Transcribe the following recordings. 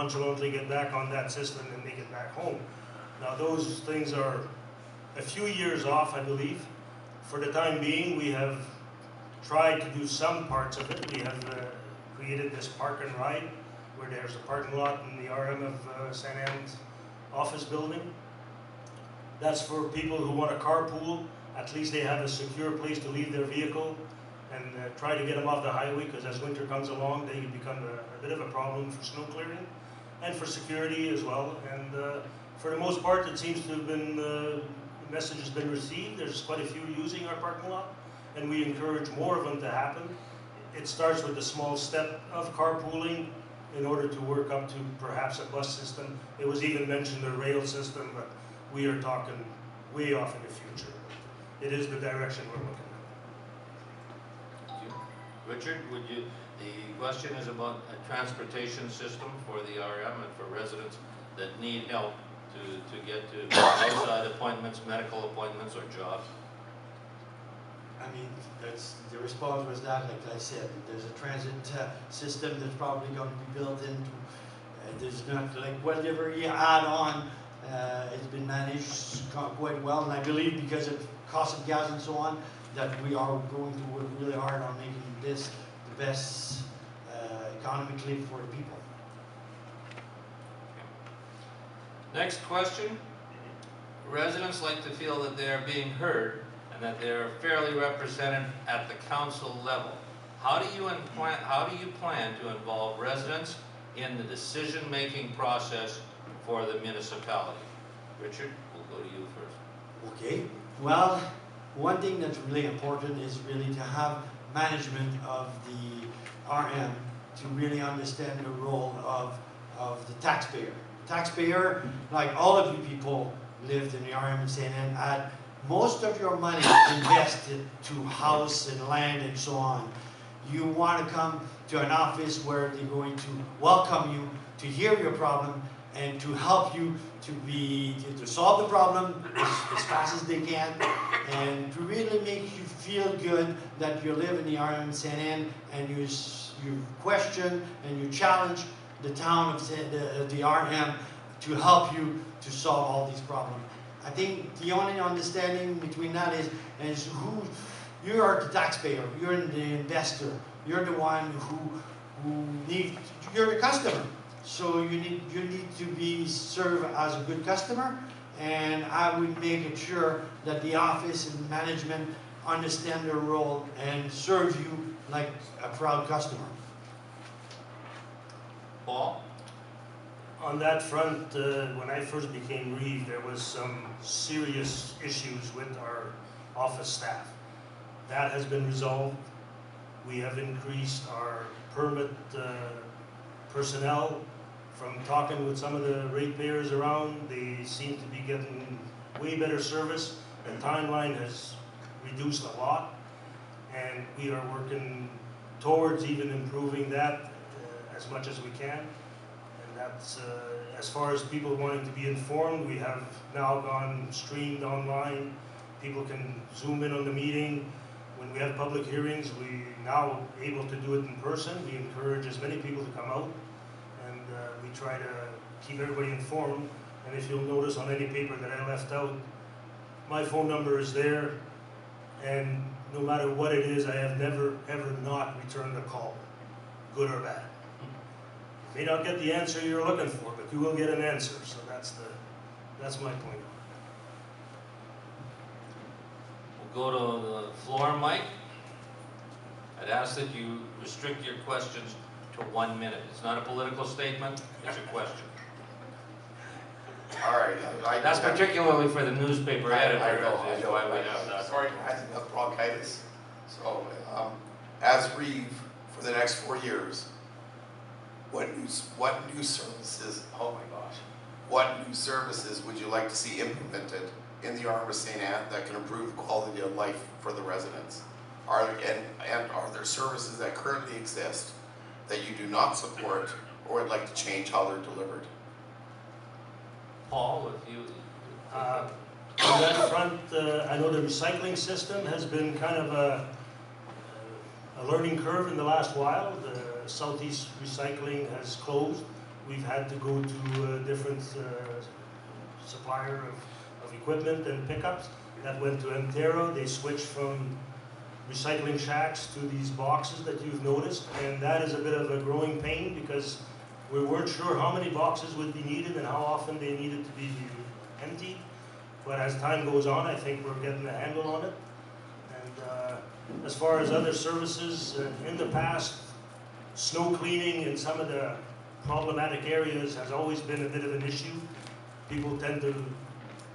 nonchalantly get back on that system and make it back home. Now those things are a few years off, I believe. For the time being, we have tried to do some parts of it. We have created this park and ride, where there's a parking lot in the RM of St. Anne's office building. That's for people who want to carpool. At least they have a secure place to leave their vehicle and try to get them off the highway, because as winter comes along, they become a bit of a problem for snow clearing and for security as well. And for the most part, it seems to have been, the message has been received. There's quite a few using our parking lot, and we encourage more of them to happen. It starts with a small step of carpooling in order to work up to perhaps a bus system. It was even mentioned a rail system, but we are talking way off in the future. It is the direction we're looking at. Thank you. Richard, the question is about a transportation system for the RM and for residents that need help to get to outside appointments, medical appointments, or jobs. I mean, the response was that, like I said, there's a transit system that's probably going to be built into. There's not, like, whatever you add on, it's been managed quite well, and I believe because of cost of gas and so on, that we are going to work really hard on making this the best economically for the people. Next question. Residents like to feel that they are being heard and that they are fairly represented at the council level. How do you plan to involve residents in the decision-making process for the municipality? Richard, we'll go to you first. Okay. Well, one thing that's really important is really to have management of the RM to really understand the role of the taxpayer. Taxpayer, like all of you people lived in the RM and St. Anne, had most of your money invested to house and land and so on. You want to come to an office where they're going to welcome you, to hear your problem, and to help you to solve the problem as fast as they can, and to really make you feel good that you live in the RM and St. Anne, and you question and you challenge the town of the RM to help you to solve all these problems. I think the only understanding between that is who you are, the taxpayer, you're the investor, you're the one who needs, you're the customer. So you need to be served as a good customer, and I would make sure that the office and management understand their role and serve you like a proud customer. Paul? On that front, when I first became Reeve, there was some serious issues with our office staff. That has been resolved. We have increased our permit personnel. From talking with some of the ratepayers around, they seem to be getting way better service. The timeline has reduced a lot, and we are working towards even improving that as much as we can. And that's, as far as people wanting to be informed, we have now gone streamed online. People can zoom in on the meeting. When we have public hearings, we now able to do it in person. We encourage as many people to come out, and we try to keep everybody informed. And if you'll notice on any paper that I left out, my phone number is there, and no matter what it is, I have never ever not returned a call, good or bad. You may not get the answer you're looking for, but you will get an answer. So that's my point. We'll go to the floor, Mike. I'd ask that you restrict your questions to 1 minute. It's not a political statement, it's a question. All right. That's particularly for the newspaper editor. I know. Why we have that. Sorry, I have bronchitis. So, as Reeve, for the next 4 years, what new services, oh my gosh, what new services would you like to see implemented in the RM of St. Anne that can improve the quality of life for the residents? Are there services that currently exist that you do not support or would like to change how they're delivered? Paul, if you... On that front, I know the recycling system has been kind of a learning curve in the last while. The Southeast Recycling has closed. we've had to go to a different supplier of equipment and pickups. That went to Ontario. They switched from recycling shacks to these boxes that you've noticed, and that is a bit of a growing pain because we weren't sure how many boxes would be needed and how often they needed to be emptied. But as time goes on, I think we're getting a handle on it. And as far as other services, in the past, snow cleaning in some of the problematic areas has always been a bit of an issue. People tend to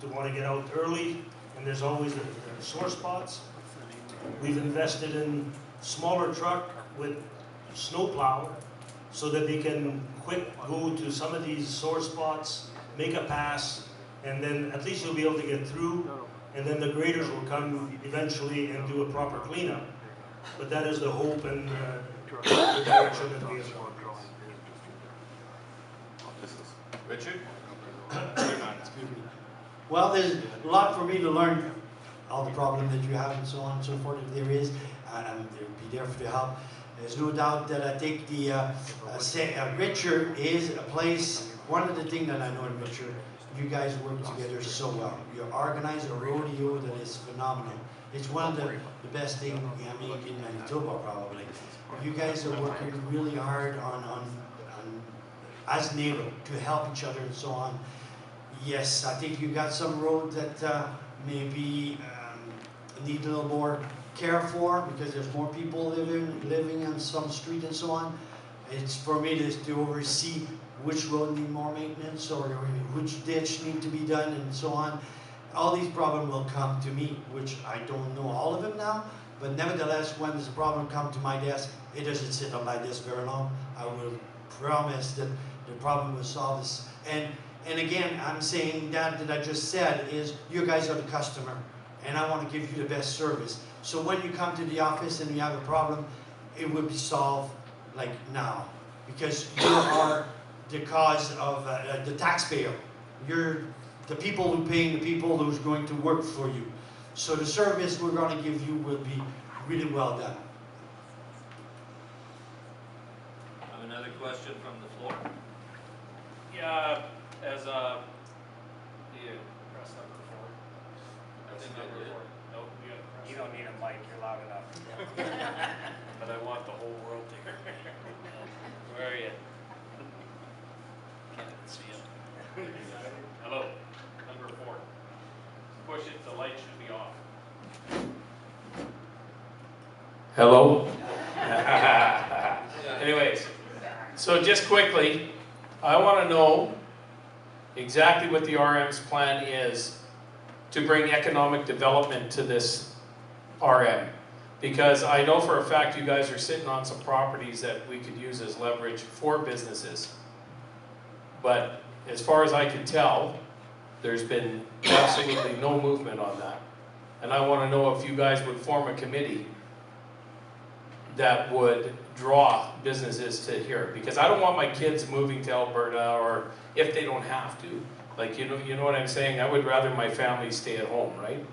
want to get out early, and there's always the sore spots. We've invested in smaller truck with snowplow so that they can quick go to some of these sore spots, make a pass, and then at least you'll be able to get through, and then the graders will come eventually and do a proper cleanup. But that is the hope and the direction that we have gone. Richard? Excuse me. Well, there's a lot for me to learn, all the problems that you have and so on and so forth, if there is, and I'll be there to help. There's no doubt that I think the Richard is a place, one of the things that I know in Richard, you guys work together so well. You organize a rodeo that is phenomenal. It's one of the best things, I mean, in Manitoba probably. You guys are working really hard on as neighbors to help each other and so on. Yes, I think you got some roads that maybe need a little more care for because there's more people living on some street and so on. It's for me to oversee which road need more maintenance or which ditch need to be done and so on. All these problems will come to me, which I don't know all of them now, but nevertheless, when this problem comes to my desk, it doesn't sit on my desk very long. I will promise that the problem will solve this. And again, I'm saying that I just said is you guys are the customer, and I want to give you the best service. So when you come to the office and you have a problem, it will be solved like now, because you are the cause of the taxpayer. You're the people who pay the people who's going to work for you. So the service we're going to give you will be really well done. I have another question from the floor. Yeah, as a, press number 4. I think I number did. 4. Nope, you gotta press. You don't need a mic, you're loud enough. But I want the whole world to hear. Where are you? Can't even see it. Hello, number 4. Push it, the light should be off. Hello? Anyways, so just quickly, I want to know exactly what the RM's plan is to bring economic development to this RM. Because I know for a fact you guys are sitting on some properties that we could use as leverage for businesses. But as far as I can tell, there's been absolutely no movement on that. And I want to know if you guys would form a committee that would draw businesses to here. Because I don't want my kids moving to Alberta, or if they don't have to. Like, you know what I'm saying? I would rather my family stay at home, right?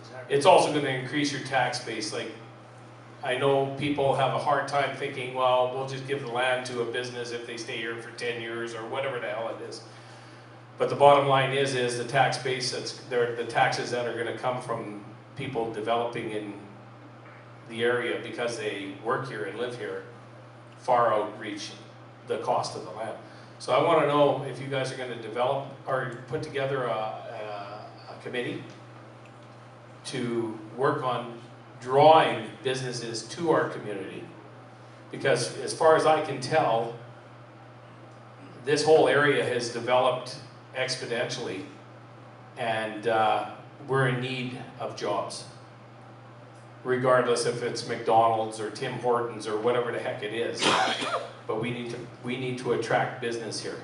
Exactly. It's also going to increase your tax base. Like, I know people have a hard time thinking, well, we'll just give the land to a business if they stay here for 10 years or whatever the hell it is. But the bottom line is the tax base, the taxes that are going to come from people developing in the area because they work here and live here far outreach the cost of the land. So I want to know if you guys are going to develop or put together a committee to work on drawing businesses to our community. Because as far as I can tell, this whole area has developed exponentially, and we're in need of jobs. Regardless if it's McDonald's or Tim Hortons or whatever the heck it is. But we need to attract business here.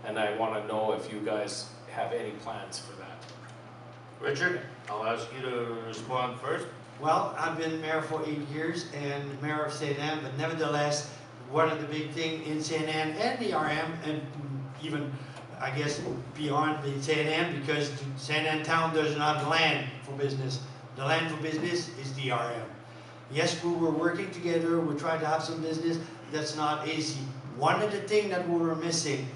And I want to know if you guys have any plans for that. Richard, I'll ask you to respond first. Well, I've been mayor for 8 years and mayor of St. Anne, but nevertheless, one of the big things in St. Anne and the RM, and even, I guess, beyond the St. Anne, because St. Anne town does not have land for business. The land for business is the RM. Yes, we were working together, we're trying to have some business. That's not easy one of the things that we were missing